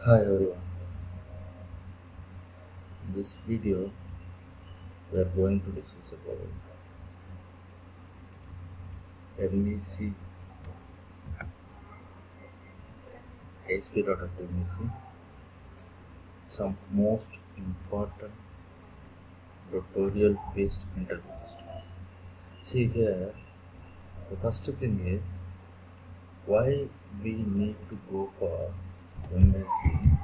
Hi everyone, in this video we are going to discuss about MVC, ASP dot MVC, some most important tutorial based interview questions. See here, the first thing is why we need to go for MVC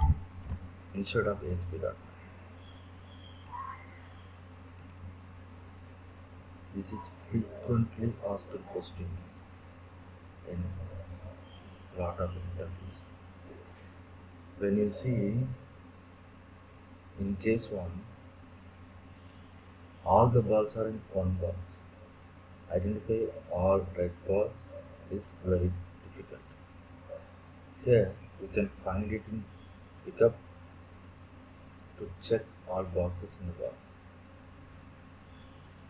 instead of ASP dot. This is frequently asked questions in lot of interviews. When you see in case 1, all the balls are in one box. Identify all red balls is very difficult. Here you can find it in pickup to check all boxes in the box.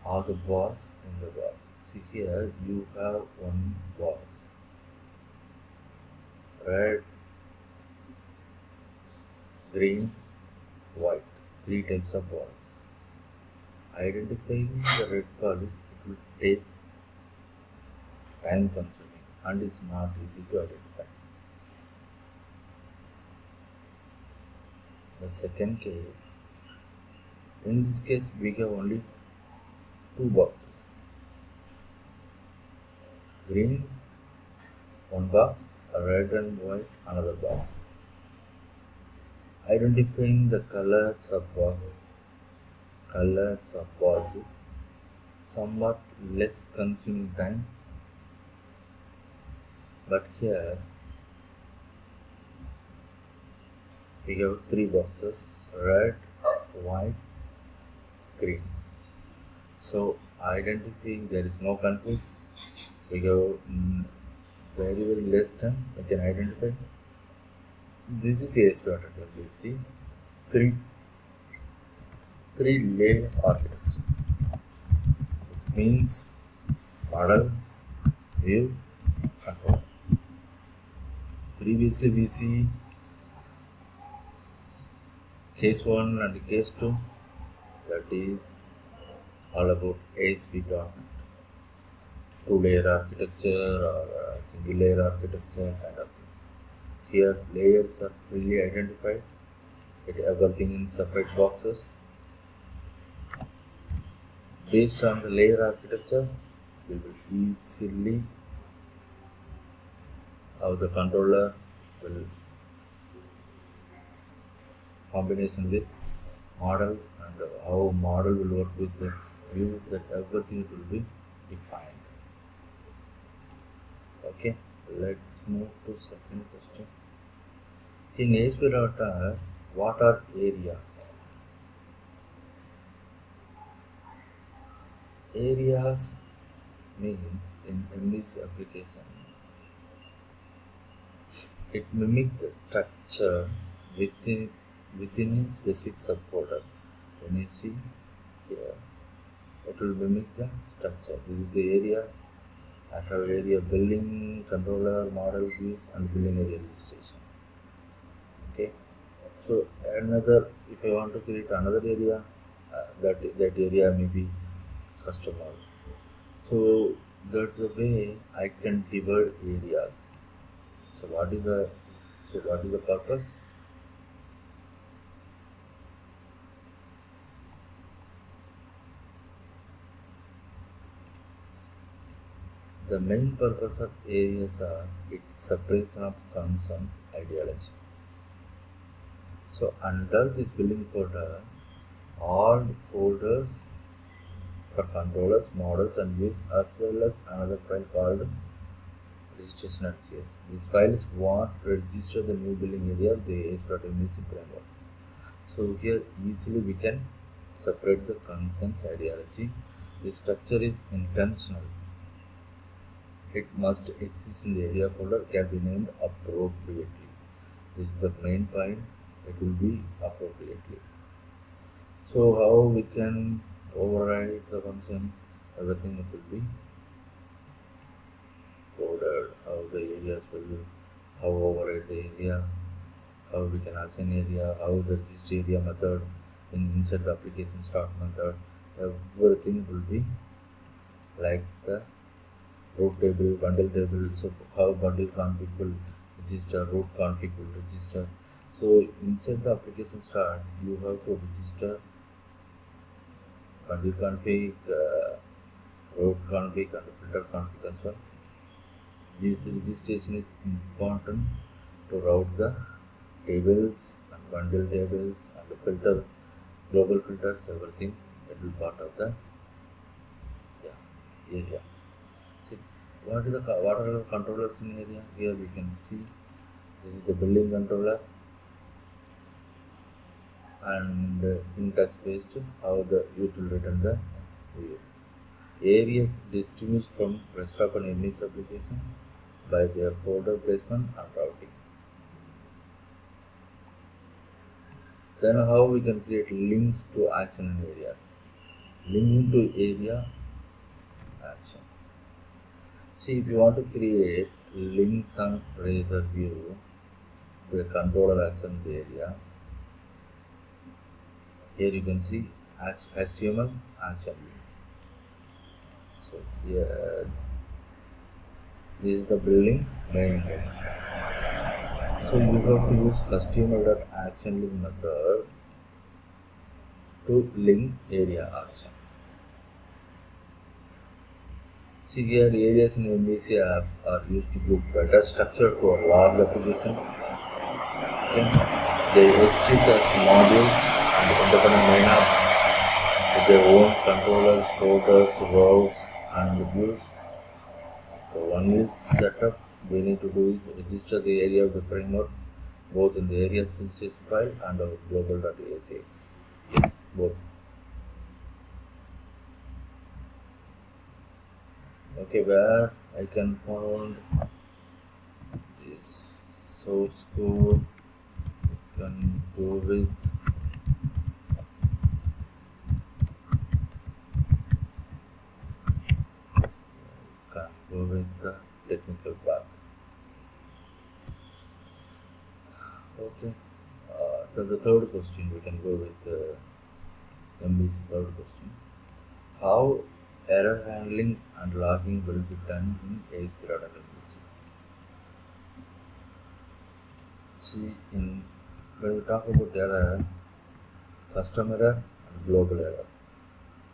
All the balls in the box. See here you have one box. Red, green, white. 3 types of balls. Identifying the red ball is it will take time consuming and is not easy to identify. The second case, in this case we have only 2 boxes. Green, one box, red and white, another box. Identifying the colors of balls is somewhat less consuming time, but here we have 3 boxes, red, white, green. So identifying there is no confuse. We have very less time we can identify. This is ASP alternative. We see three layer architecture. It means model, view, control. Previously we see case 1 and case 2, that is all about ASP.NET. 2-layer architecture or single layer architecture kind of things. Here layers are freely identified, everything in separate boxes. Based on the layer architecture, we will easily how the controller will combination with model and how model will work with the view, that everything will be defined. Okay, let's move to second question. See, in ASP data, what are areas? Areas means in MVC application, it mimics the structure within a specific subfolder. When you see here, it will mimic the structure. This is the area. I have area building, controller, model views, and building area registration. Okay. So another, if I want to create another area, that area may be customer. So that's the way I can divide areas. So what is the purpose? The main purpose of areas are its separation of concerns ideology. So under this building folder, all folders for controllers, models and views, as well as another file called registration.cs. This file is what register the new building area of the AS.MVC framework. So here easily we can separate the concerns ideology. The structure is intentional. It must exist in the area folder, can be named appropriately. This is the main point, it will be appropriately. So how we can override the function, everything it will be coded, how the areas will, how override the area, how we can assign area, how the register area method inside the application start method, everything will be like the root table, bundle table. So how bundle config will register, root config will register. So inside the application start, you have to register bundle config, root config, and filter config as well. This registration is important to route the tables and bundle tables and the filter, global filters, everything. That will be part of the, yeah, area. See, what are the controllers in area? Here we can see this is the building controller, and in text based how the it will return the view. Areas distinguished from rest of an MVC application by their folder placement and routing. Then how we can create links to action in areas. Linking to area action. See, if you want to create links on razor view to a controller action area, here you can see HTML action. So here this is the building main text. So you have to use customer.action link method to link area action. See here areas in MVC apps are used to give better structure to our large applications. Okay. They exist as modules and independent main app with their own controllers, folders, routes and views. So one is setup we need to do is register the area of the framework both in the area registration file and our global.asx. Yes, both. Okay, where I can find this source code, can go with the technical part. Okay, the third question we can go with MVC third question. How error handling and logging will be done in ASP product MVC? See, when we talk about error, custom error and global error,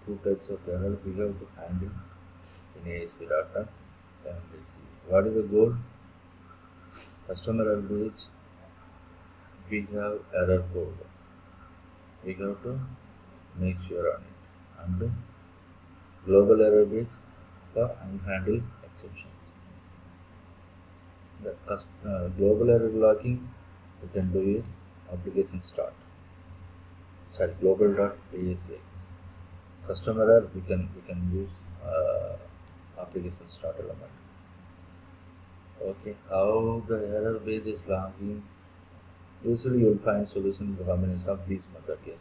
two types of error we have to handle in ASP data MVC. What is the goal? Customer error which we have error code. We have to make sure on it. And global error base for unhandled exceptions. The global error logging we can do is application start. Sorry, global.asx. Customer error we can use application start element. Okay, how the error base is logging? Usually you will find solution in the combination of these methods. Yes.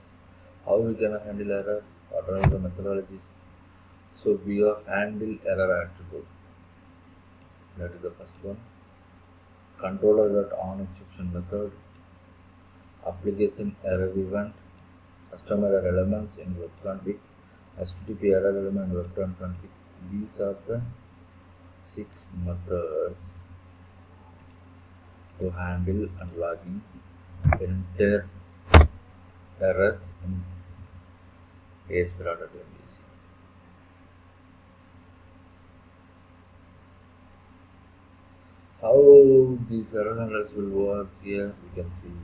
How we can handle error? What are the methodologies? So we have handle error attribute. That is the first one. Controller.on exception method. Application error event. Customer error elements in web config. HTTP error element in web config. These are the 6 methods to handle and logging entire errors in ASP.MVC. How these error handlers will work here, we can see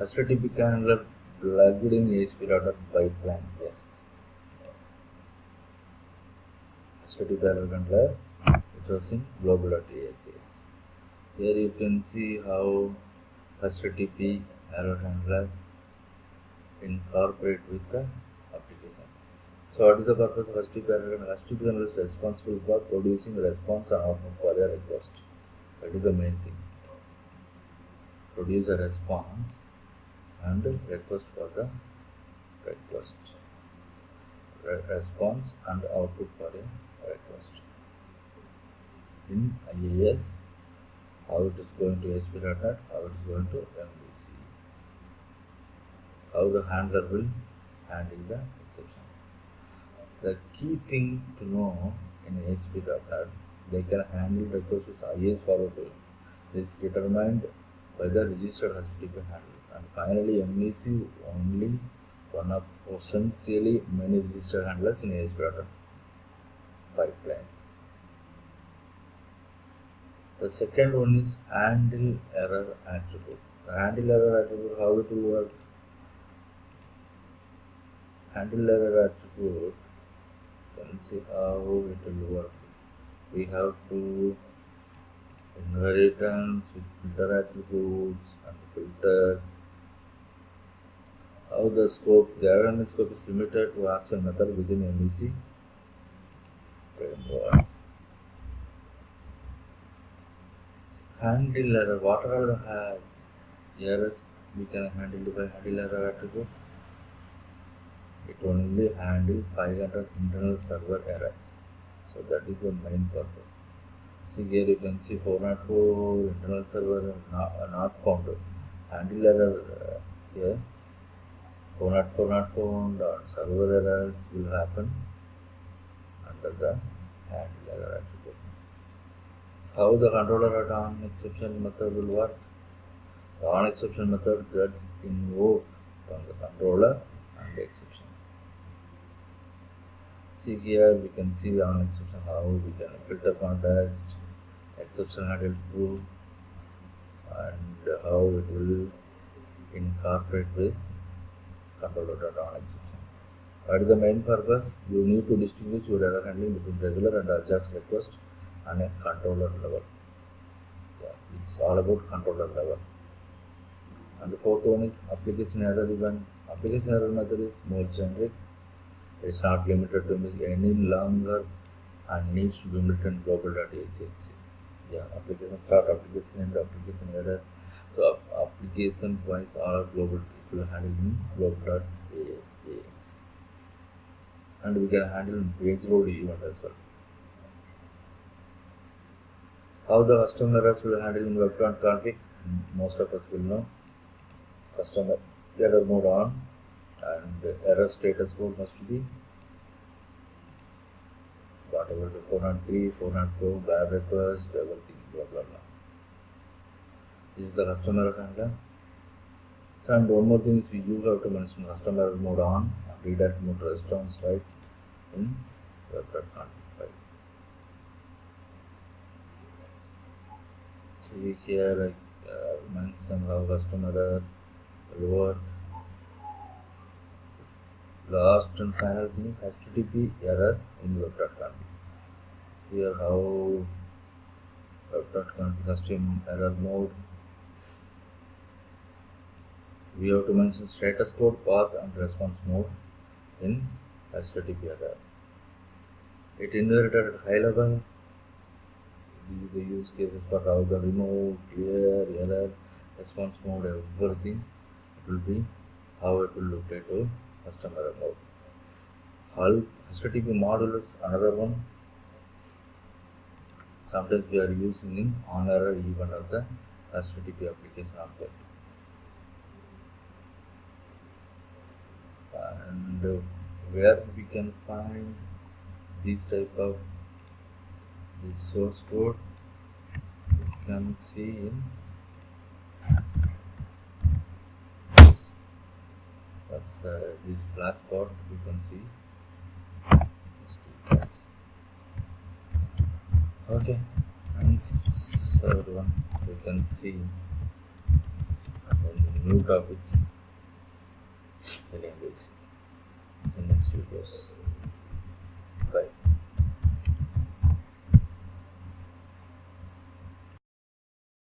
HTTP handler plugged in ASP.NET pipeline. Yes, HTTP error handler which was in global.asx. Here you can see how HTTP error handler incorporate with the application. So what is the purpose of HTTP error handler? HTTP handler is responsible for producing response and output for a request. That is the main thing. Produce a response and request for the request. Response and output for a request. In IIS, how it is going to ASP.NET, how it is going to MVC, how the handler will handle the exception. The key thing to know in ASP.NET, they can handle requests with highest forward to. This is determined by the registered HTTP handlers. And finally, MVC only one of potentially many registered handlers in ASP.NET pipeline. The second one is handle error attribute. The handle error attribute, how it will work? Handle error attribute, you can see how it will work. We have to inheritance with filter attributes and filters. How the scope, the error scope is limited to action method within MVC framework. Handle error, what are the errors we can handle by handle error attribute? It only handles 500 internal server errors. So that is the main purpose. See here you can see 404 internal server not found. Handle error here 404 server errors will happen under the handle error attribute. How the controller at on exception method will work? The on exception method gets invoked from the controller and the exception. See here we can see on exception how we can filter context, exception handle true, and how it will incorporate with controller.on exception. What is the main purpose? You need to distinguish your error handling between regular and Ajax request and a controller level. Yeah, it's all about controller level. And the fourth one is application error event. Application error method is more generic. It's not limited to any longer and needs to be built in global.axc. Yeah, application start, application end, application error. So application wise all are global, it will handle in global.axc. And we can handle page load event as well. How the custom errors will handle in web.config? Most of us will know. Custom error mode on, and error status code must be whatever the 403, 404, bad request, everything, blah blah blah. This is the custom error handler. So, and one more thing is you have to mention custom error mode on and redirect mode response right in web.config file. See here I mention how custom error will work. Last and final thing, HTTP error in web.config. Here how web.config custom error mode. We have to mention status code, path and response mode in HTTP error. It inherited at high level. This is the use cases for how the remove, clear, error, response mode, everything. It will be how it will look like to custom error mode. Help HTTP module is another one. Sometimes we are using in on error event of the HTTP application object. And where we can find this type of this source code, you can see in that's this black spot you can see. Okay, thanks everyone. You can see new topics in English in next videos.